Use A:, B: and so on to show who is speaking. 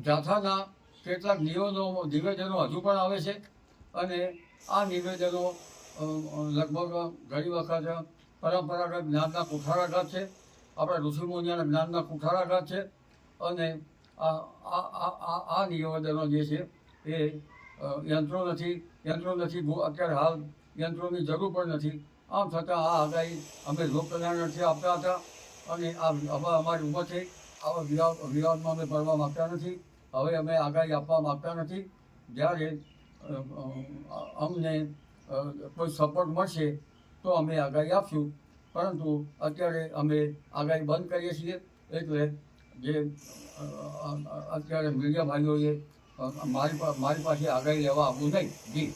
A: જાથાના કેટલાક નિવેદનો હજુ પણ આવે છે અને આ નિવેદનો લગભગ ઘણી વખત પરંપરાગત જ્ઞાનના કુઠારાઘાત છે, આપણા ઋષિમુનિઓના જ્ઞાનના કુઠારાઘાત છે અને આ નિવેદનો જે છે એ યંત્રો નથી અત્યારે હાલ યંત્રોની જરૂર પણ નથી. આમ છતાં આ આગાહી અમે લોકકલ્યાણ અર્થે આપતા હતા અને હવે અમારી ઉંમર થઈ, આવા વિવાદમાં અમે પડવા માગતા નથી. હવે અમે આગાહી આપવા માગતા નથી. જ્યારે અમને કોઈ સપોર્ટ મળશે તો અમે આગાહી આપશું, પરંતુ અત્યારે અમે આગાહી બંધ કરીએ છીએ. એટલે જે અત્યારે મીડિયા ભાઈઓએ મારી પાસે આગાહી લેવા આવવું નહીં. જી.